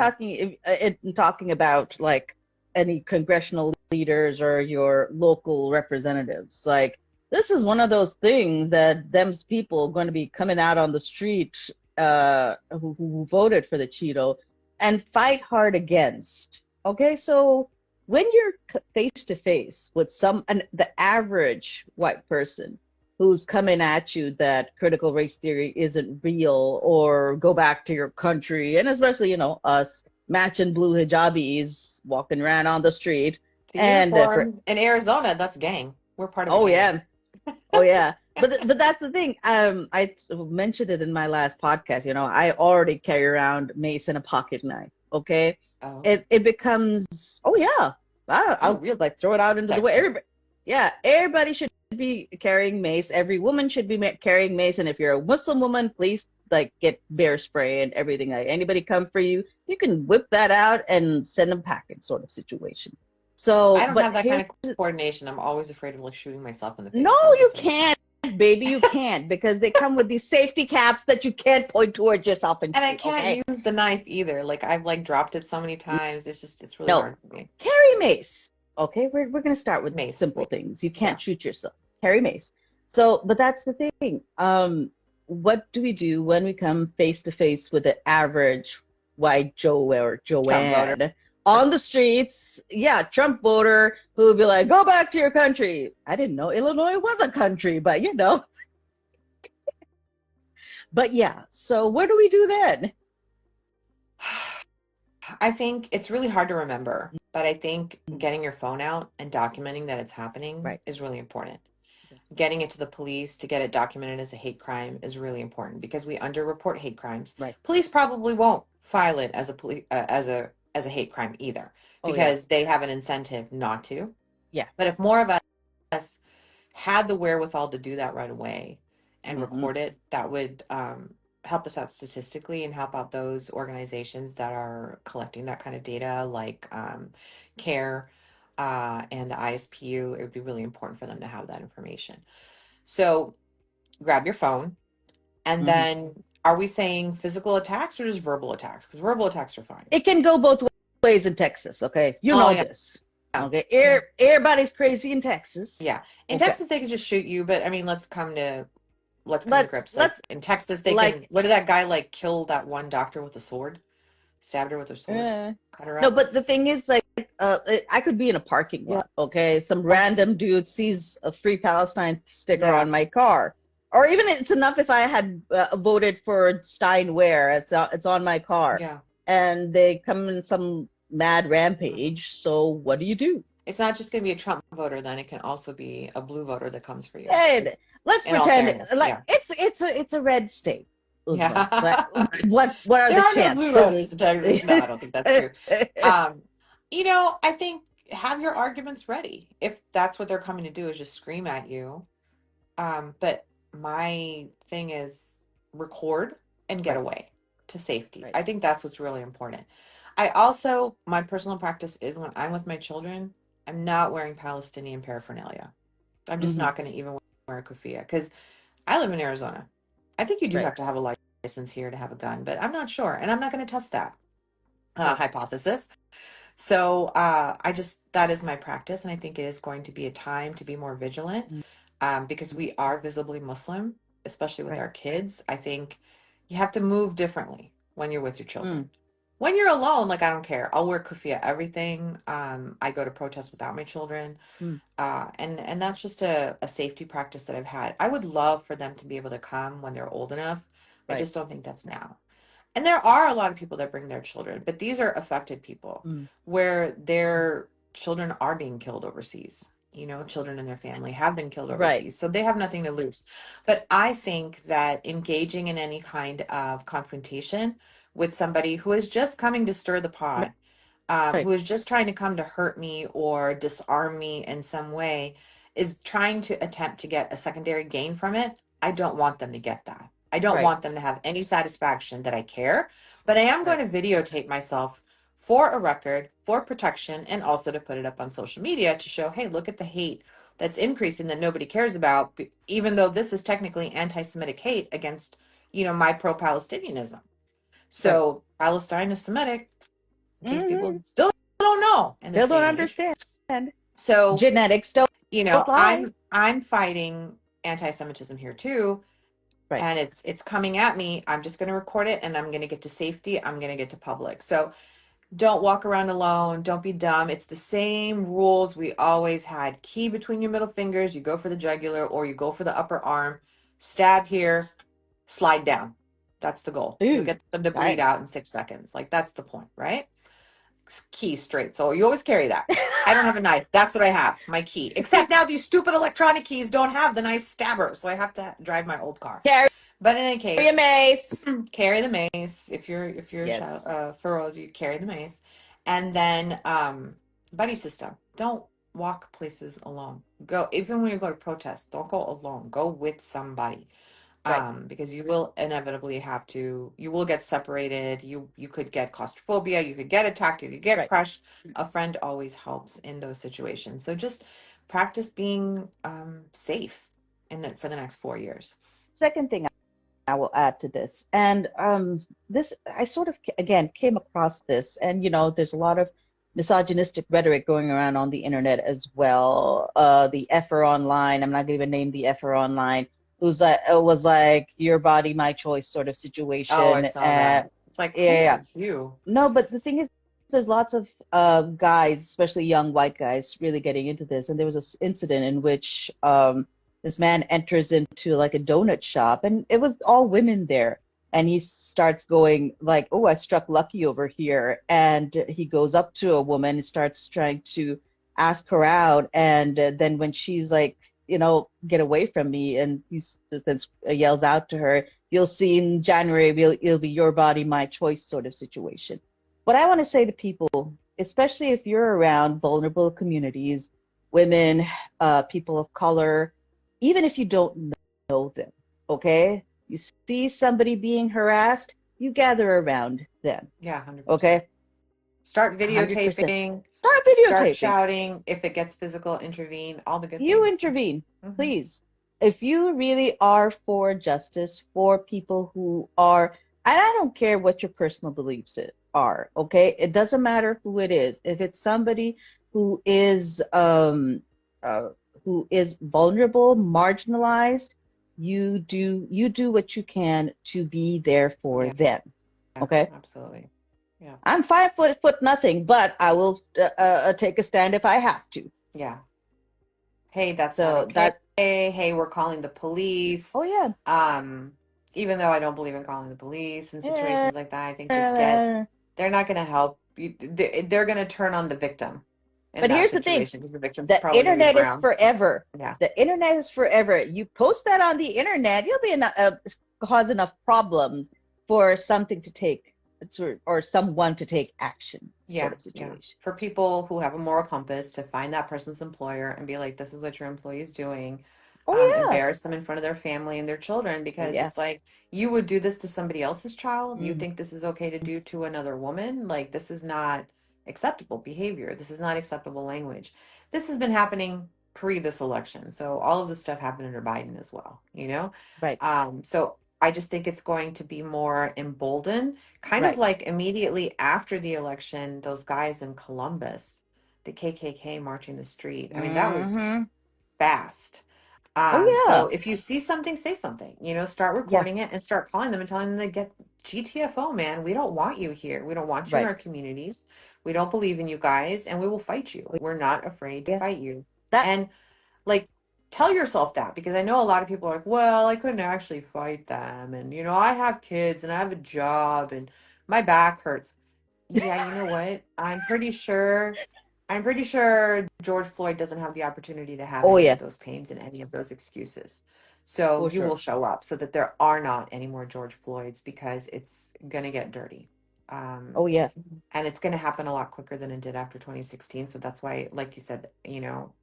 yeah. talking about like any congressional leaders or your local representatives. Like, this is one of those things that them people are going to be coming out on the street who voted for the Cheeto and fight hard against. Okay, so when you're face to face with the average white person who's coming at you that critical race theory isn't real or go back to your country, and especially us matching blue hijabis walking around on the street. The And uniform in Arizona, that's gang. We're part of the oh gang. yeah, oh yeah. But that's the thing. I mentioned it in my last podcast. I already carry around mace and a pocket knife. Okay, Oh. it becomes I'll Real like throw it out into the way. Texan. Everybody should be carrying mace. Every woman should be carrying mace. And if you're a Muslim woman, please like get bear spray and everything. Like anybody come for you, you can whip that out and send them packing, sort of situation. So, I don't but have that kind here's of coordination. I'm always afraid of like shooting myself in the no, face. I'm you just like, can't, baby, you can't because they come with these safety caps that you can't point towards yourself and and I shoot. can't Okay, use the knife either. Like I've like dropped it so many times. It's really no, hard for me. carry mace. Okay, we're gonna start with Mace. simple things. You Yeah. can't shoot yourself. Carry mace. So, but that's the thing. What do we do when we come face to face with the average white Joe or Trump voter. Joanne on the streets? Yeah, Trump voter who would be like, "Go back to your country." I didn't know Illinois was a country, but you know. But yeah, so what do we do then? I think it's really hard to remember, but I think getting your phone out and documenting that it's happening Right. is really important. Getting it to the police to get it documented as a hate crime is really important because we underreport hate crimes. Right. Police probably won't file it as a as a hate crime either Oh yeah. because they have an incentive not to. Yeah. But if more of us had the wherewithal to do that right away and Hmm. record it, that would help us out statistically and help out those organizations that are collecting that kind of data, like CARE and the ISPU. It would be really important for them to have that information. So grab your phone, and Hmm. then are we saying physical attacks or just verbal attacks? Because verbal attacks are fine. It can go both ways in Texas, okay? You Oh know yeah, this. yeah, Okay. yeah. Everybody's crazy in Texas. Yeah. In Okay. Texas, they can just shoot you, but I mean, let's come to Let grips. Like let's in Texas, they can. like What did that guy like kill that one doctor with a sword? Stabbed her with a sword, uh, cut her no, up. but the thing is like I could be in a parking Yeah. lot, okay? Some random dude sees a Free Palestine sticker Yeah. on my car. Or even it's enough if I had voted for Steinwehr, it's on my car, Yeah. and they come in some mad rampage. So what do you do? It's not just going to be a Trump voter, then it can also be a blue voter that comes for you. And Just let's in all pretend fairness. like Yeah. it's a red state, Uzma. But Yeah. what are There the are no blue chances? voters in Texas. No, I don't think that's true. Um, I think have your arguments ready. If that's what they're coming to do is just scream at you. But my thing is record and get Right, away to safety. right. I think that's what's really important. I also, my personal practice is when I'm with my children, I'm not wearing Palestinian paraphernalia. I'm just Hmm. not going to even wear a kufiya because I live in Arizona. I think you do Right, have to have a license here to have a gun, but I'm not sure. And I'm not going to test that right. hypothesis. So that is my practice. And I think it is going to be a time to be more vigilant Mm. because we are visibly Muslim, especially with Right. our kids. I think you have to move differently when you're with your children. Mm. When you're alone, like I don't care. I'll wear kufiya, everything. I go to protests without my children. Mm. And that's just a safety practice that I've had. I would love for them to be able to come when they're old enough. I Right. just don't think that's now. And there are a lot of people that bring their children, but these are affected people Mm. where their children are being killed overseas. Children in their family have been killed Right. overseas, so they have nothing to lose. But I think that engaging in any kind of confrontation with somebody who is just coming to stir the pot, Right. who is just trying to come to hurt me or disarm me in some way, is trying to attempt to get a secondary gain from it. I don't want them to get that. I don't Right. want them to have any satisfaction that I care, but I am Right. going to videotape myself for a record, for protection, and also to put it up on social media to show, hey, look at the hate that's increasing that nobody cares about, even though this is technically anti-Semitic hate against, my pro-Palestinianism. Right. So Palestine is Semitic, in case Hmm. people still don't know in this Still day don't and age. understand. So, Genetics don't lie. I'm fighting anti-Semitism here too, Right. and it's coming at me. I'm just going to record it and I'm going to get to safety. I'm going to get to public. So, don't walk around alone. Don't be dumb. It's the same rules we always had. Key between your middle fingers, you go for the jugular or you go for the upper arm. Stab here, slide down. That's the goal. You'll Dude. get them to bleed Dang. out in 6 seconds. Like that's the point, right? Key straight. So you always carry that. I don't have a knife. That's what I have, my key. Except now these stupid electronic keys don't have the nice stabber, so I have to drive my old car. Carry But in any a case, mace. carry the mace. If you're Yes. furrows, you carry the mace, and then buddy system. Don't walk places alone. Go even when you go to protests. Don't go alone. Go with somebody. Right. because you will inevitably you will get separated. You could get claustrophobia, you could get attacked, you could get Right. crushed. A friend always helps in those situations. So just practice being safe for the next 4 years. Second thing I will add to this, and this I sort of again came across this, and there's a lot of misogynistic rhetoric going around on the internet as well. The effer online, I'm not going to even name the effer online. It was like your body, my choice sort of Oh, I situation. saw that. It's like, who Yeah, are you? no, but the thing is, there's lots of guys, especially young white guys, really getting into this. And there was this incident in which this man enters into like a donut shop, and it was all women there. And he starts going like, "Oh, I struck lucky over here." And he goes up to a woman and starts trying to ask her out. And then when she's like, get away from me, and he then yells out to her, "You'll see in January, it'll be your body, my choice" sort of situation. What I want to say to people, especially if you're around vulnerable communities, women, people of color, even if you don't know them, okay? You see somebody being harassed, you gather around them, Yeah, 100%. okay? Start 100%. videotaping, Start start videotaping. shouting. If it gets physical, intervene, all the good You things. intervene, Hmm. please. If you really are for justice, for people who are, and I don't care what your personal beliefs are, okay? It doesn't matter who it is. If it's somebody who is uh, vulnerable, marginalized, you do what you can to be there for Yeah, them, okay? absolutely. Yeah. I'm 5 foot nothing, but I will take a stand if I have to. Yeah. Hey, that's not So okay. that, Hey, we're calling the police. oh yeah. Um, Even though I don't believe in calling the police in Yeah. situations like that, I think they're not going to help you. They're going to turn on the victim in But that here's the thing, situation because the victim's the probably going to be internet is brown. forever. Yeah. The internet is forever. You post that on the internet, you'll be cause enough problems for something to take, or someone to take action, sort Yeah, of yeah. situation. For people who have a moral compass to find that person's employer and be like, this is what your employee is doing, Oh yeah. embarrass them in front of their family and their children Oh because yeah. it's like, you would do this to somebody else's child. You Mm-hmm. think this is okay to do to another woman? Like, this is not acceptable behavior. This is not acceptable language. This has been happening pre this election. So all of this stuff happened under Biden as well, you know? Right. So I just think it's going to be more emboldened kind of Right. like immediately after the election, those guys in Columbus, the KKK marching the street. I mean, that was Mm-hmm. fast. Oh So yeah. if you see something, say something. Start Yeah. recording it and start calling them and telling them to get GTFO, man. We don't want you here. We don't want you in Right. our communities. We don't believe in you guys, and we will fight you. Oh We're not afraid to yeah. fight you. That. And like tell yourself that because I know a lot of people are like, well, I couldn't actually fight them. And, I have kids and I have a job and my back hurts. Yeah, you know what? I'm pretty sure George Floyd doesn't have the opportunity to have Oh any of yeah. those pains and any of those excuses. So For you will sure. show up so that there are not any more George Floyds because it's gonna get dirty. Um, Oh yeah. and it's gonna happen a lot quicker than it did after 2016. So that's why, like you said,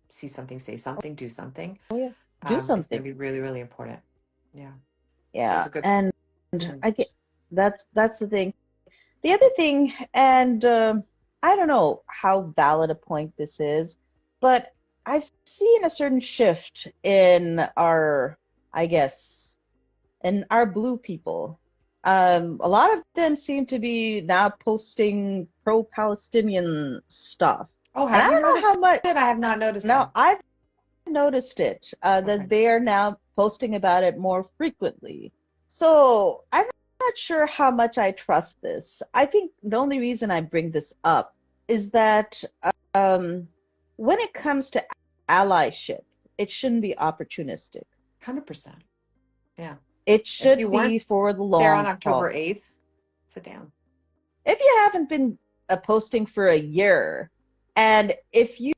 see something, say something, do something. Oh yeah. Do It's gonna something. be really, really important. Yeah. But it's Yeah. a good And point. I get that's the thing. The other thing, and I don't know how valid a point this is, but I've seen a certain shift in I guess, in our blue people. A lot of them seem to be now posting pro-Palestinian stuff. Oh, And I have you don't know noticed how much, it? I have not noticed no, that. I've noticed it, that Okay. they are now posting about it more frequently. So I'm not sure how much I trust this. I think the only reason I bring this up is that um, when it comes to allyship, it shouldn't be opportunistic. 100%. Yeah. It If should you weren't be for the there on long October haul. 8th, sit down. If you haven't been posting for a year, and if you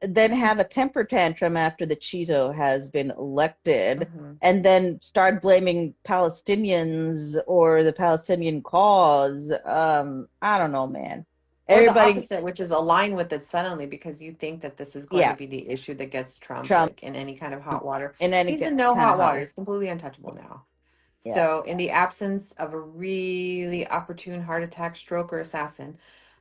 then have a temper tantrum after the Cheeto has been elected, Hmm. and then start blaming Palestinians or the Palestinian cause, I don't know, man. Or the Everybody, opposite, which is align with it suddenly because you think that this is going to yeah, be the issue that gets Trump Trump like in any kind of hot water. in any He's in no kind of hot hot water. way. He's completely untouchable now. Yeah. So, in the absence of a really opportune heart attack, stroke, or assassin,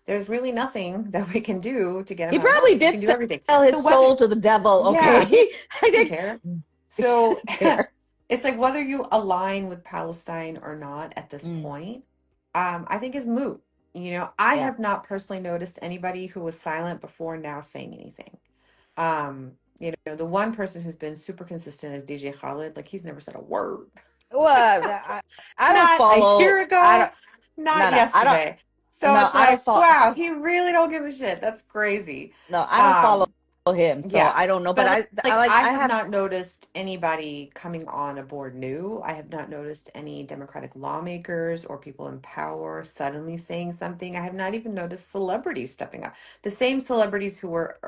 there's really nothing that we can do to get him He out of probably office. We did can do everything. sell his So whether, soul to the devil. yeah, he Okay. I doesn't think care. So fair. it's like whether you align with Palestine or not at this Mm, point, I think is moot. I yeah. have not personally noticed anybody who was silent before now saying anything. The one person who's been super consistent is DJ Khaled. Like he's never said a word. Well, I don't Not a follow. year I ago, don't. not No, no. I don't. yesterday. So No, it's I don't like, follow. wow, he really don't give a shit. That's crazy. No, I don't follow Um, him, so yeah. I don't know. But But I like like. I I have have. not noticed anybody coming on a board new. I have not noticed any Democratic lawmakers or people in power suddenly saying something. I have not even noticed celebrities stepping up. The same celebrities who were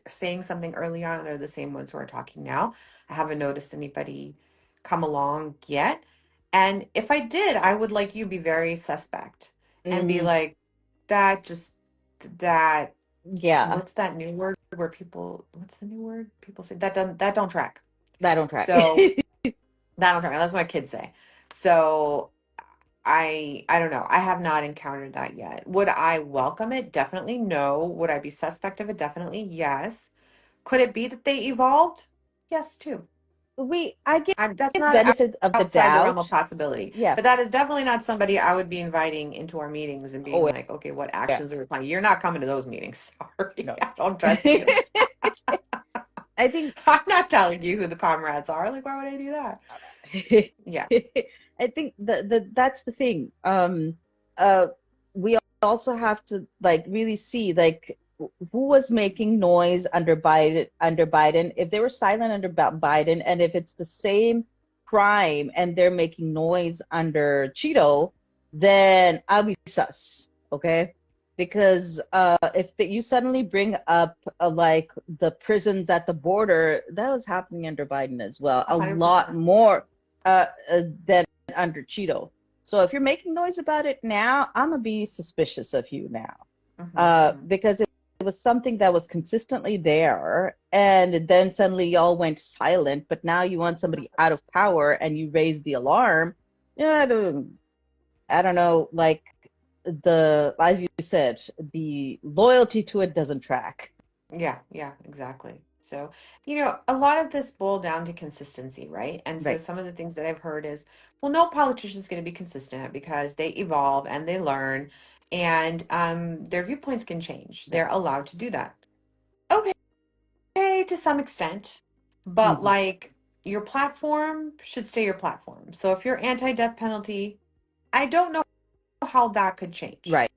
saying something early on are the same ones who are talking now. I haven't noticed anybody come along yet. And if I did, I would like you be very suspect and be Hmm. like, that just that Yeah, what's that new word where what's the new word people say that don't track. that don't track. So that don't track. That's what my kids say. So I don't know. I have not encountered that yet. Would I welcome it? Definitely no. Would I be suspect of it? Definitely yes. Could it be that they evolved? Yes, too. I give That's not benefit of the outside the realm of doubt. possibility. Yeah. But that is definitely not somebody I would be inviting into our meetings and being Oh like, okay, what yeah. actions are we planning? You're not coming to those meetings. Sorry. No. I don't trust you. I think I'm not telling you who the comrades are. Like, why would I do that? Yeah. I think the that's the thing. We also have to like really see like who was making noise under Biden. If they were silent under Biden, and if it's the same crime and they're making noise under Cheeto, then I'll be sus. Okay. Because if you suddenly bring up like the prisons at the border, that was happening under Biden as well, a lot 100%. more than under Cheeto. So if you're making noise about it now, I'm gonna be suspicious of you now, Hmm. because it was something that was consistently there, and then suddenly y'all went silent. But now you want somebody out of power, and you raise the alarm. Yeah, I don't know. Like as you said, the loyalty to it doesn't track. Yeah, yeah, exactly. So, a lot of this boiled down to consistency, right? And so Right. some of the things that I've heard is, well, no politician is going to be consistent because they evolve and they learn and their viewpoints can change. Yeah. They're allowed to do that. Okay, to some extent, but Hmm. like your platform should stay your platform. So if you're anti-death penalty, I don't know how that could change Right.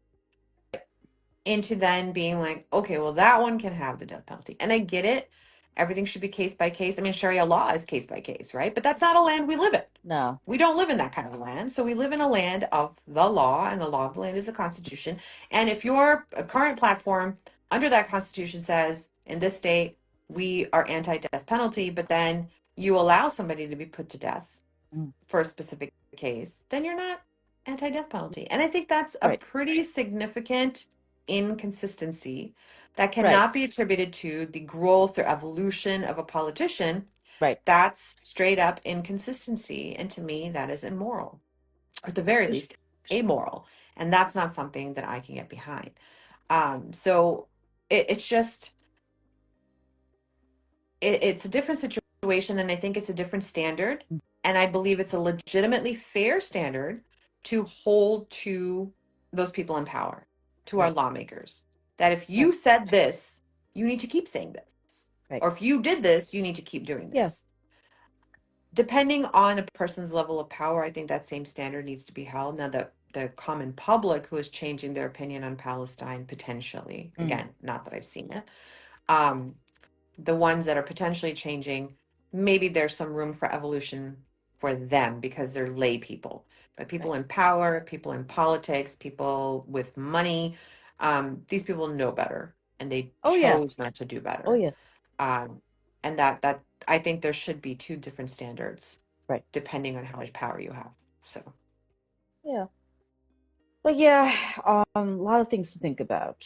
into then being like, okay, well, that one can have the death penalty. And I get it. Everything should be case by case. I mean, Sharia law is case by case, right? But that's not a land we live in. No. We don't live in that kind of land. So we live in a land of the law, and the law of the land is the Constitution. And if your current platform under that Constitution says, in this state, we are anti death penalty, but then you allow somebody to be put to death Mm. for a specific case, then you're not anti death penalty. And I think that's a Right. pretty significant inconsistency that Right. cannot be attributed to the growth or evolution of a politician. Right. That's straight up inconsistency. And to me, that is immoral, or at the very least, amoral. And that's not something that I can get behind. So it's just, it's a different situation. And I think it's a different standard. And I believe it's a legitimately fair standard to hold to those people in power, to our Right. lawmakers, that if Right. you said this, you need to keep saying this. Right. Or if you did this, you need to keep doing Yeah. this. Depending on a person's level of power, I think that same standard needs to be held. Now, the common public who is changing their opinion on Palestine potentially, Mm. again, not that I've seen it, um, the ones that are potentially changing, maybe there's some room for evolution for them because they're lay people. But people Right. in power, people in politics, people with money, these people know better and they Oh yeah. chose not to do Oh better. yeah. Um, and that I think there should be two different standards Right. depending on how much power you have. So Yeah. But yeah, a lot of things to think about,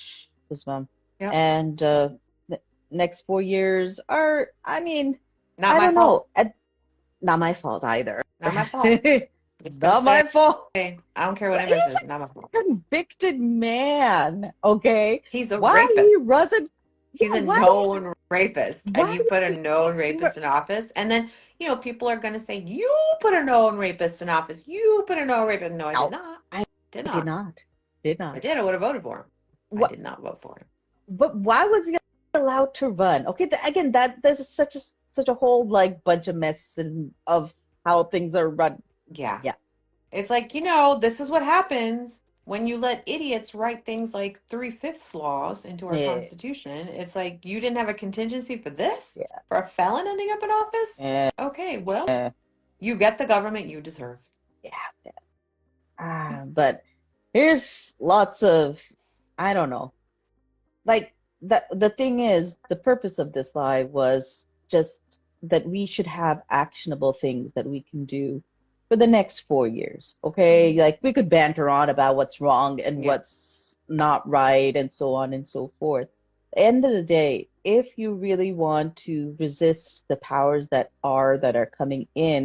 Uzma. Yep. And the next 4 years are, I mean, Not I my don't fault. know. Not my fault either. Not my fault. Just gonna Not my say, fault. hey, I don't care what But anybody he's says. Not my fault. a convicted man, okay? He's a Why he wasn't, rapist. yeah, He's a why known rapist. And why you put was a he, known rapist in office. And then, people are going to say, you put a known rapist in office. You put a known rapist. No, I did no, not. I Did did not. not. Did I not. did. I would have voted for him. I What, did not vote for him. but why was he allowed to run? Okay, again, that there's such a whole like bunch of mess of how things are run. Yeah. Yeah. It's like, this is what happens when you let idiots write things like 3/5 laws into our Yeah. Constitution. It's like, you didn't have a contingency for this? Yeah. For a felon ending up in office? Yeah. Okay, well, you get the government you deserve. Yeah. But here's lots of, I don't know. Like the thing is, the purpose of this live was just that we should have actionable things that we can do for the next 4 years. Okay, like we could banter on about what's wrong and Yeah. what's not right and so on and so forth. At the end of the day, if you really want to resist the powers that are coming in,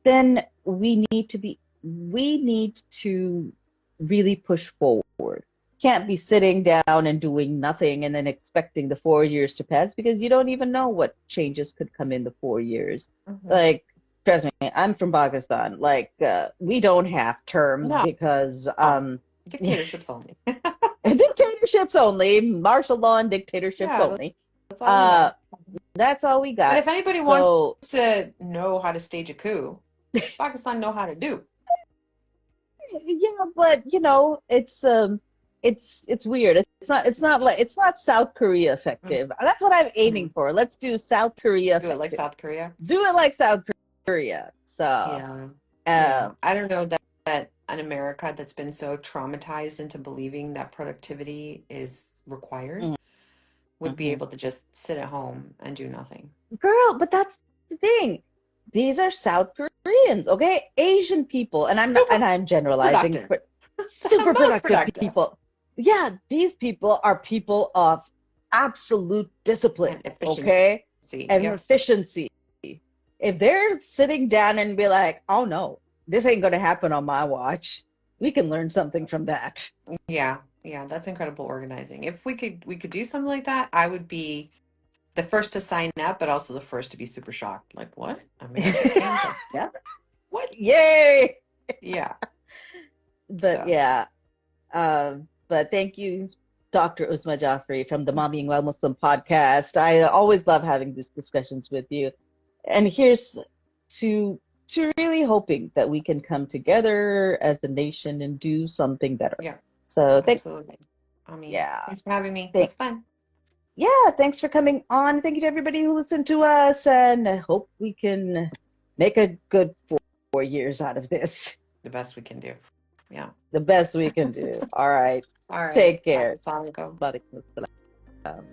then we need to really push forward. Can't be sitting down and doing nothing and then expecting the 4 years to pass because you don't even know what changes could come in the 4 years. Mhm. Like, trust me, I'm from Pakistan. Like, we don't have terms No, because dictatorships only. dictatorships only, martial law and dictatorships Yeah, only. that's all we have. That's all we But got. if anybody wants So to know how to stage a coup, Pakistan know how to do. yeah, but it's weird. It's not South Korea effective. That's what I'm aiming for. Let's do South Korea Do it like effective. South Korea. Do it like South Korea. So Yeah. I don't know that an America that's been so traumatized into believing that productivity is required would be mhm. able to just sit at home and do nothing. Girl, but that's the thing. These are South Koreans, okay? Asian people, and I'm generalizing, Productive. but super Most productive people. Yeah, these people are people of absolute discipline, And efficiency. okay? And Yep. efficiency. If they're sitting down and be like, oh no, this ain't gonna happen on my watch, we can learn something from that. Yeah, that's incredible organizing. If we could do something like that, I would be the first to sign up, but also the first to be super shocked. Like, what? America came to death? What? Yay! Yeah. But So, yeah, but thank you, Dr. Uzma Jafri from the Mommying Well Muslim podcast. I always love having these discussions with you. And here's to really hoping that we can come together as a nation and do something better. yeah, So absolutely. yeah. Thanks for having me. It was fun. Yeah, thanks for coming on. Thank you to everybody who listened to us, and I hope we can make a good 4 years out of this. The best we can do. Yeah. The best we can do. All right. All right. Take care. Assalamualaikum. Walaikum assalam.